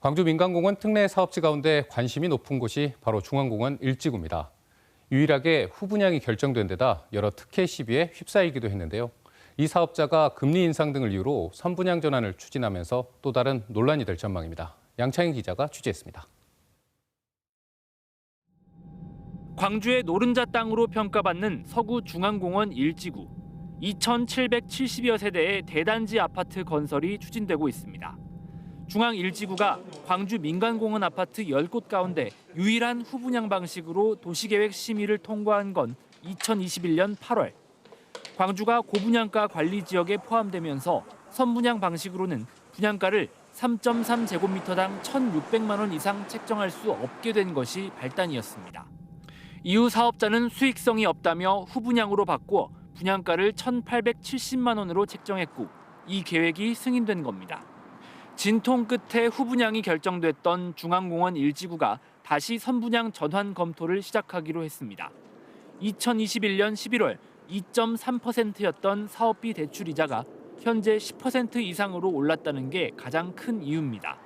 광주 민간공원 특례 사업지 가운데 관심이 높은 곳이 바로 중앙공원 일지구입니다. 유일하게 후분양이 결정된 데다 여러 특혜 시비에 휩싸이기도 했는데요. 이 사업자가 금리 인상 등을 이유로 선분양 전환을 추진하면서 또 다른 논란이 될 전망입니다. 양창희 기자가 취재했습니다. 광주의 노른자 땅으로 평가받는 서구 중앙공원 일지구. 2,770여 세대의 대단지 아파트 건설이 추진되고 있습니다. 중앙 일지구가 광주 민간공원 아파트 10곳 가운데 유일한 후분양 방식으로 도시계획 심의를 통과한 건 2021년 8월. 광주가 고분양가 관리 지역에 포함되면서 선분양 방식으로는 분양가를 3.3제곱미터당 1,600만 원 이상 책정할 수 없게 된 것이 발단이었습니다. 이후 사업자는 수익성이 없다며 후분양으로 바꾸어 분양가를 1,870만 원으로 책정했고 이 계획이 승인된 겁니다. 진통 끝에 후분양이 결정됐던 중앙공원 일지구가 다시 선분양 전환 검토를 시작하기로 했습니다. 2021년 11월 2.3%였던 사업비 대출 이자가 현재 10% 이상으로 올랐다는 게 가장 큰 이유입니다.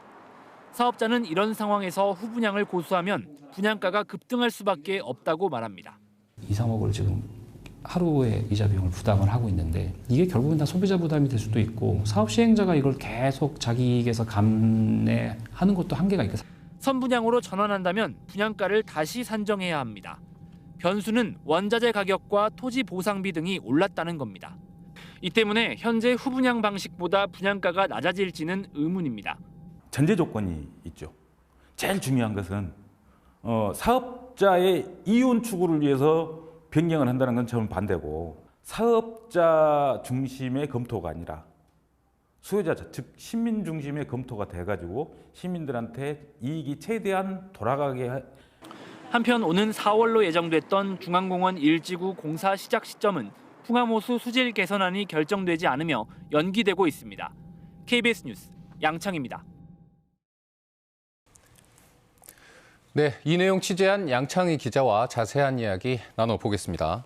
사업자는 이런 상황에서 후분양을 고수하면 분양가가 급등할 수밖에 없다고 말합니다. 2, 3억을 지금 하루에 이자 비용을 부담을 하고 있는데 이게 결국은 다 소비자 부담이 될 수도 있고 사업 시행자가 이걸 계속 자기 이익에서 감내하는 것도 한계가 있다. 선분양으로 전환한다면 분양가를 다시 산정해야 합니다. 변수는 원자재 가격과 토지 보상비 등이 올랐다는 겁니다. 이 때문에 현재 후분양 방식보다 분양가가 낮아질지는 의문입니다. 전제 조건이 있죠. 제일 중요한 것은 사업자의 이윤 추구를 위해서 변경을 한다는 건 저는 반대고 사업자 중심의 검토가 아니라 수요자, 즉 시민 중심의 검토가 돼가지고 시민들한테 이익이 최대한 돌아가게. 한편 오는 4월로 예정됐던 중앙공원 일지구 공사 시작 시점은 풍암호수 수질 개선안이 결정되지 않으며 연기되고 있습니다. KBS 뉴스 양창입니다. 네, 이 내용 취재한 양창희 기자와 자세한 이야기 나눠보겠습니다.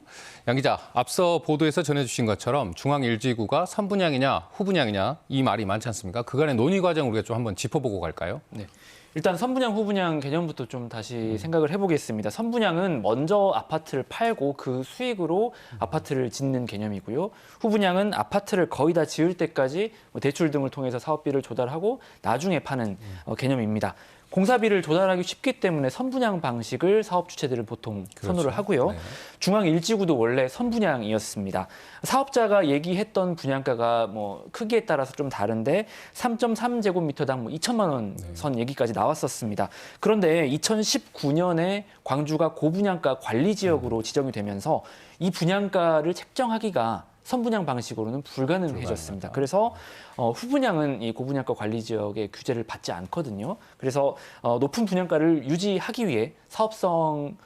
양 기자, 앞서 보도에서 전해주신 것처럼 중앙일지구가 선분양이냐 후분양이냐 이 말이 많지 않습니까? 그간의 논의 과정 우리가 좀 한번 짚어보고 갈까요? 네. 일단 선분양, 후분양 개념부터 좀 다시 생각을 해보겠습니다. 선분양은 먼저 아파트를 팔고 그 수익으로 아파트를 짓는 개념이고요. 후분양은 아파트를 거의 다 지을 때까지 대출 등을 통해서 사업비를 조달하고 나중에 파는 개념입니다. 공사비를 조달하기 쉽기 때문에 선분양 방식을 사업 주체들은 보통 선호를 하고요. 네. 중앙일지구도 원래 선분양이었습니다. 사업자가 얘기했던 분양가가 크기에 따라서 좀 다른데 3.3제곱미터당 2천만 원 선 얘기까지 나왔었습니다. 그런데 2019년에 광주가 고분양가 관리 지역으로 지정이 되면서 이 분양가를 책정하기가 선분양 방식으로는 불가능해졌습니다. 그래서 후분양은 이 고분양가 관리 지역의 규제를 받지 않거든요. 그래서 높은 분양가를 유지하기 위해 사업성을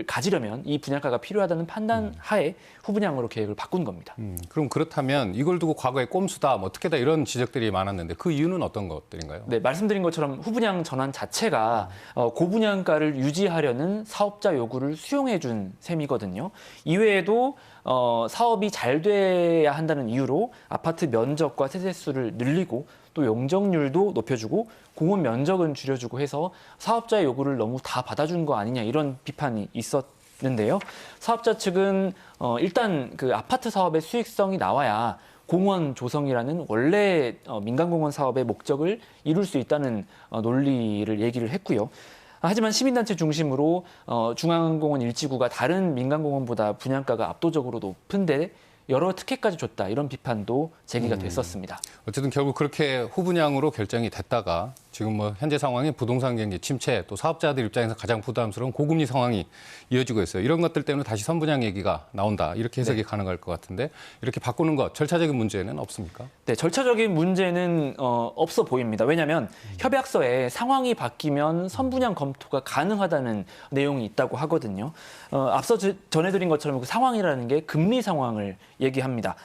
가지려면 이 분양가가 필요하다는 판단 하에 후분양으로 계획을 바꾼 겁니다. 그럼 그렇다면 이걸 두고 과거에 꼼수다, 특혜다 이런 지적들이 많았는데 그 이유는 어떤 것들인가요? 네, 말씀드린 것처럼 후분양 전환 자체가 고분양가를 유지하려는 사업자 요구를 수용해 준 셈이거든요. 이외에도 사업이 잘 돼야 한다는 이유로 아파트 면적과 세대수를 늘리고 또 용적률도 높여주고 공원 면적은 줄여주고 해서 사업자의 요구를 너무 다 받아준 거 아니냐 이런 비판이 있었는데요. 사업자 측은 일단 그 아파트 사업의 수익성이 나와야 공원 조성이라는 원래 민간공원 사업의 목적을 이룰 수 있다는 논리를 얘기를 했고요. 하지만 시민단체 중심으로 중앙공원 일지구가 다른 민간공원보다 분양가가 압도적으로 높은데 여러 특혜까지 줬다 이런 비판도 제기가 됐었습니다. 어쨌든 결국 그렇게 후분양으로 결정이 됐다가 지금 현재 상황이 부동산 경기 침체 또 사업자들 입장에서 가장 부담스러운 고금리 상황이 이어지고 있어요. 이런 것들 때문에 다시 선분양 얘기가 나온다 이렇게 해석이 가능할 것 같은데 이렇게 바꾸는 것 절차적인 문제는 없습니까? 네, 절차적인 문제는 없어 보입니다. 왜냐하면 협약서에 상황이 바뀌면 선분양 검토가 가능하다는 내용이 있다고 하거든요. 앞서 전해드린 것처럼 그 상황이라는 게 금리 상황을 얘기합니다.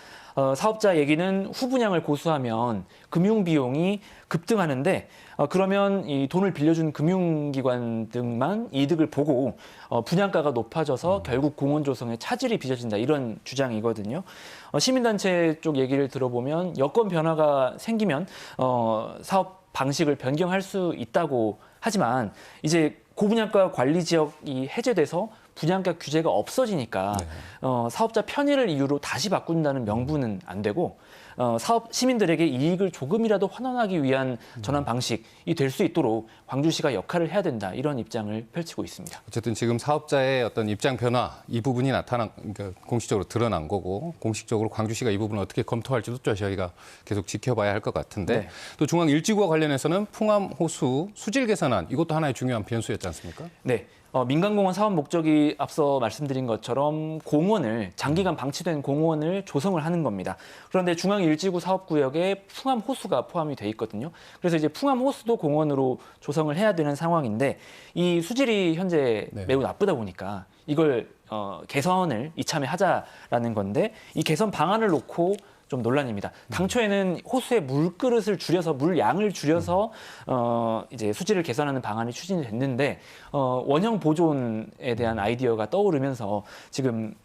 사업자 얘기는 후분양을 고수하면 금융 비용이 급등하는데 그러면 이 돈을 빌려준 금융기관 등만 이득을 보고 분양가가 높아져서 결국 공원 조성에 차질이 빚어진다 이런 주장이거든요. 시민단체 쪽 얘기를 들어보면 여건 변화가 생기면 사업 방식을 변경할 수 있다고 하지만 이제 고분양가 관리 지역이 해제돼서 분양가 규제가 없어지니까 사업자 편의를 이유로 다시 바꾼다는 명분은 안 되고 사업 시민들에게 이익을 조금이라도 환원하기 위한 전환 방식이 될 수 있도록 광주시가 역할을 해야 된다 이런 입장을 펼치고 있습니다. 어쨌든 지금 사업자의 어떤 입장 변화 이 부분이 그러니까 공식적으로 드러난 거고 공식적으로 광주시가 이 부분을 어떻게 검토할지도 또 저희가 계속 지켜봐야 할 것 같은데 네. 또 중앙 일지구와 관련해서는 풍암 호수 수질 개선안 이것도 하나의 중요한 변수였지 않습니까? 네. 민간공원 사업 목적이 앞서 말씀드린 것처럼 공원을 장기간 방치된 공원을 조성을 하는 겁니다. 그런데 중앙일지구 사업구역에 풍암 호수가 포함이 돼 있거든요. 그래서 이제 풍암 호수도 공원으로 조성을 해야 되는 상황인데 이 수질이 현재 매우 나쁘다 보니까 이걸 개선을 이참에 하자라는 건데 이 개선 방안을 놓고 좀 논란입니다. 당초에는 호수의 물그릇을 줄여서 물양을 줄여서 이제 수질을 개선하는 방안이 추진이 됐는데 원형 보존에 대한 아이디어가 떠오르면서 지금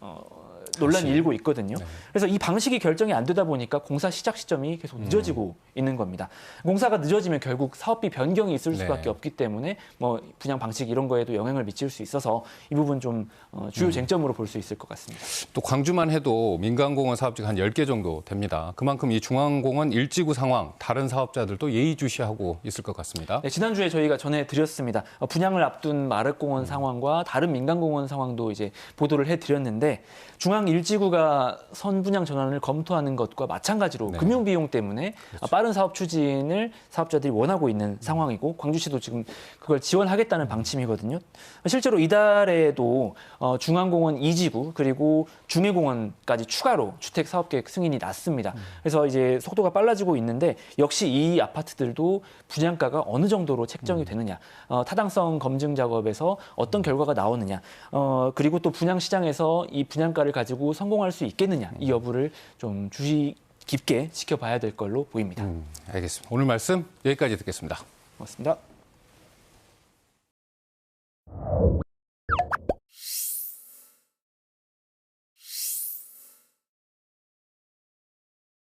논란이 일고 있거든요. 그래서 이 방식이 결정이 안 되다 보니까 공사 시작 시점이 계속 늦어지고 있는 겁니다. 공사가 늦어지면 결국 사업비 변경이 있을 수밖에 없기 때문에 뭐 분양 방식 이런 거에도 영향을 미칠 수 있어서 이 부분 좀 주요 쟁점으로 볼 수 있을 것 같습니다. 또 광주만 해도 민간공원 사업지가 한 10개 정도 됩니다. 그만큼 이 중앙공원 일지구 상황 다른 사업자들도 예의주시하고 있을 것 같습니다. 네, 지난주에 저희가 전해드렸습니다. 분양을 앞둔 마륵공원 상황과 다른 민간공원 상황도 이제 보도를 해드렸는데 중앙 일지구가 선분양 전환을 검토하는 것과 마찬가지로 금융 비용 때문에 빠른 사업 추진을 사업자들이 원하고 있는 상황이고 광주시도 지금 그걸 지원하겠다는 방침이거든요. 실제로 이달에도 중앙공원 2지구 그리고 중해공원까지 추가로 주택 사업 계획 승인이 났습니다. 그래서 이제 속도가 빨라지고 있는데 역시 이 아파트들도 분양가가 어느 정도로 책정이 되느냐, 타당성 검증 작업에서 어떤 결과가 나오느냐, 그리고 또 분양 시장에서 이 분양가를 가지고 성공할 수 있겠느냐 이 여부를 좀 주의 깊게 지켜봐야 될 걸로 보입니다. 알겠습니다. 오늘 말씀 여기까지 듣겠습니다. 고맙습니다.